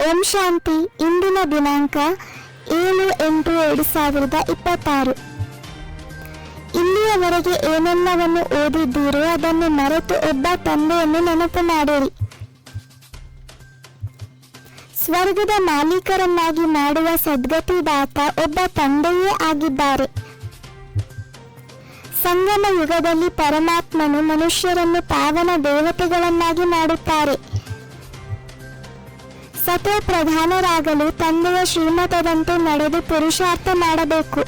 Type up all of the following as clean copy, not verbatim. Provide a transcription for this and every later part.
ಓಂ ಶಾಂತಿ. ಇಂದಿನ ದಿನಾಂಕ 7/8/2026. ಇಲ್ಲಿಯವರೆಗೆ ಏನೆಲ್ಲವನ್ನು ಓದಿದ್ದೀರೋ ಅದನ್ನು ಮರೆತು ಒಬ್ಬ ತಂದೆಯನ್ನು ನೆನಪು ಮಾಡಿರಿ. ಸ್ವರ್ಗದ ಮಾಲೀಕರನ್ನಾಗಿ ಮಾಡುವ ಸದ್ಗತಿದಾತ ಒಬ್ಬ ತಂದೆಯೇ ಆಗಿದ್ದಾರೆ. ಸಂಗಮ ಯುಗದಲ್ಲಿ ಪರಮಾತ್ಮನು ಮನುಷ್ಯರನ್ನು ಪಾವನ ದೇವತೆಗಳನ್ನಾಗಿ ಮಾಡುತ್ತಾರೆ. ಸತೋ ಪ್ರಧಾನರಾಗಲು ತಂದೆಯ ಶ್ರೀಮತದಂತೆ ನಡೆದು ಪುರುಷಾರ್ಥ ಮಾಡಬೇಕು.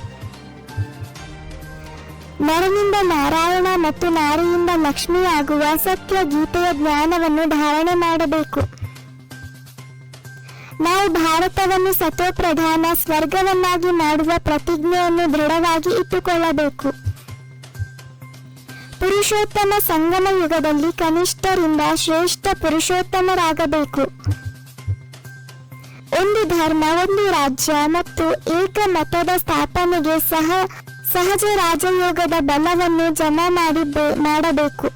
ನರನಿಂದ ನಾರಾಯಣ ಮತ್ತು ನಾರಿಯಿಂದ ಲಕ್ಷ್ಮಿಯಾಗುವ ಸತ್ಯ ಗೀತೆಯ ಜ್ಞಾನವನ್ನು ಧಾರಣೆ ಮಾಡಬೇಕು. ನಾವು ಭಾರತವನ್ನು ಸತೋ ಪ್ರಧಾನ ಸ್ವರ್ಗವನ್ನಾಗಿ ಮಾಡುವ ಪ್ರತಿಜ್ಞೆಯನ್ನು ದೃಢವಾಗಿ ಇಟ್ಟುಕೊಳ್ಳಬೇಕು. ಪುರುಷೋತ್ತಮ ಸಂಗಮ ಯುಗದಲ್ಲಿ ಕನಿಷ್ಠರಿಂದ ಶ್ರೇಷ್ಠ ಪುರುಷೋತ್ತಮರಾಗಬೇಕು. ಒಂದು ಧರ್ಮ, ಒಂದು ರಾಜ್ಯ ಮತ್ತು ಏಕ ಮತದ ಸ್ಥಾಪನೆಗೆ ಸಹಜ ರಾಜಯೋಗದ ಬಲವನ್ನು ಜಮಾ ಮಾಡಬೇಕು.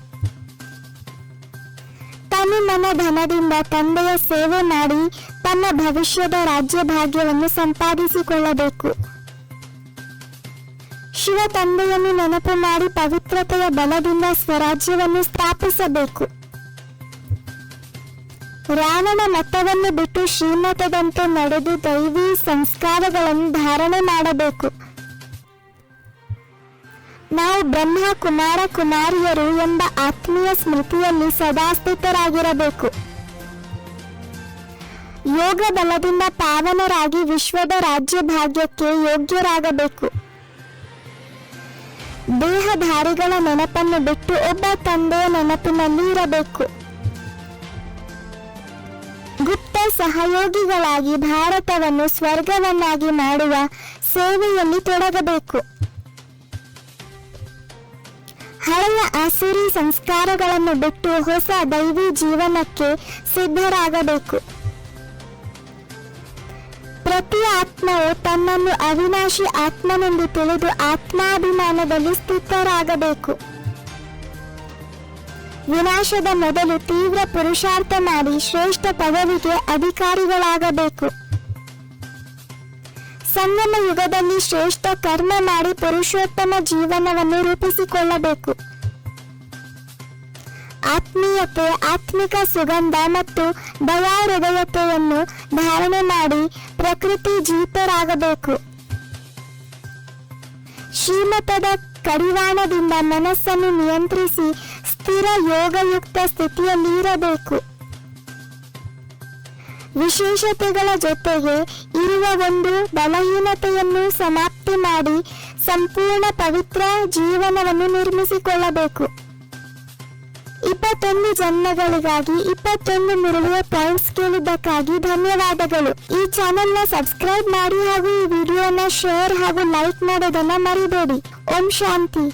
ತನು ಮನ ಧನದಿಂದ ತಂದೆಯ ಸೇವೆ ಮಾಡಿ ತನ್ನ ಭವಿಷ್ಯದ ರಾಜ್ಯ ಭಾಗ್ಯವನ್ನು ಸಂಪಾದಿಸಿಕೊಳ್ಳಬೇಕು. ಶಿವ ತಂದೆಯನ್ನು ನೆನಪು ಮಾಡಿ ಪವಿತ್ರತೆಯ ಬಲದಿಂದ ಸ್ವರಾಜ್ಯವನ್ನು ಸ್ಥಾಪಿಸಬೇಕು. ರಾವಣ ಮತವನ್ನು ಬಿಟ್ಟು ಶ್ರೀಮತದಂತೆ ನಡೆದು ದೈವಿ ಸಂಸ್ಕಾರಗಳನ್ನು ಧಾರಣೆ ಮಾಡಬೇಕು. ನಾವು ಬ್ರಹ್ಮ ಕುಮಾರ ಕುಮಾರಿಯರು ಎಂಬ ಆತ್ಮೀಯ ಸ್ಮೃತಿಯಲ್ಲಿ ಸದಾ ಸ್ಥಿತರಾಗಿರಬೇಕು. ಯೋಗ ಬಲದಿಂದ ಪಾವನರಾಗಿ ವಿಶ್ವದ ರಾಜ್ಯ ಭಾಗ್ಯಕ್ಕೆ ಯೋಗ್ಯರಾಗಬೇಕು. ದೇಹಧಾರಿಗಳ ನೆನಪನ್ನು ಬಿಟ್ಟು ಒಬ್ಬ ತಂದೆಯ ನೆನಪಿನಲ್ಲಿ ಇರಬೇಕು. ಗುಪ್ತ ಸಹಯೋಗಿಗಳಾಗಿ ಭಾರತವನ್ನು ಸ್ವರ್ಗವನ್ನಾಗಿ ಮಾಡುವ ಸೇವೆಯಲ್ಲಿ ತೊಡಗಬೇಕು. ಹಳೆಯ ಆಸುರಿ ಸಂಸ್ಕಾರಗಳನ್ನು ಬಿಟ್ಟು ಹೊಸ ದೈವಿ ಜೀವನಕ್ಕೆ ಸಿದ್ಧರಾಗಬೇಕು. ಪ್ರತಿ ಆತ್ಮವು ತನ್ನನ್ನು ಅವಿನಾಶಿ ಆತ್ಮನೆಂದು ತಿಳಿದು ಆತ್ಮಾಭಿಮಾನದಲ್ಲಿ ಸ್ಥಿತರಾಗಬೇಕು. ವಿನಾಶದ ಮೊದಲು ತೀವ್ರ ಪುರುಷಾರ್ಥ ಮಾಡಿ ಶ್ರೇಷ್ಠ ಪದವಿಗೆ ಅಧಿಕಾರಿಗಳಾಗಬೇಕು. ಸಂಗಮ ಯುಗದಲ್ಲಿ ಶ್ರೇಷ್ಠ ಕರ್ಮ ಮಾಡಿ ಪುರುಷೋತ್ತಮ ಜೀವನವನ್ನು ರೂಪಿಸಿಕೊಳ್ಳಬೇಕು. ಆತ್ಮೀಯತೆ, ಆತ್ಮಿಕ ಸುಗಂಧ ಮತ್ತು ದಯಾಹೃದಯತೆಯನ್ನು ಧಾರಣೆ ಮಾಡಿ ಪ್ರಕೃತಿ ಜೀತರಾಗಬೇಕು. ಶ್ರೀಮತದ ಕಡಿವಾಣದಿಂದ ಮನಸ್ಸನ್ನು ನಿಯಂತ್ರಿಸಿ ಸ್ಥಿರ ಯೋಗಯುಕ್ತ ಸ್ಥಿತಿಯಲ್ಲಿ ಇರಬೇಕು. ವಿಶೇಷತೆಗಳ ಜೊತೆಗೆ ಇರುವ ಒಂದು ಬಲಹೀನತೆಯನ್ನು ಸಮಾಪ್ತಿ ಮಾಡಿ ಸಂಪೂರ್ಣ ಪವಿತ್ರ ಜೀವನವನ್ನು ನಿರ್ಮಿಸಿಕೊಳ್ಳಬೇಕು. 21 ಜನ್ಮಗಳಿಗಾಗಿ 21 ಮುರಳಿಯ ಪಾಯಿಂಟ್ಸ್ ಕೇಳಿದ್ದಕ್ಕಾಗಿ ಧನ್ಯವಾದಗಳು. ಈ ಚಾನೆಲ್ನ ಸಬ್ಸ್ಕ್ರೈಬ್ ಮಾಡಿ ಹಾಗೂ ಈ ವಿಡಿಯೋನ ಶೇರ್ ಹಾಗೂ ಲೈಕ್ ಮಾಡೋದನ್ನ ಮರಿಬೇಡಿ. ಓಂ ಶಾಂತಿ.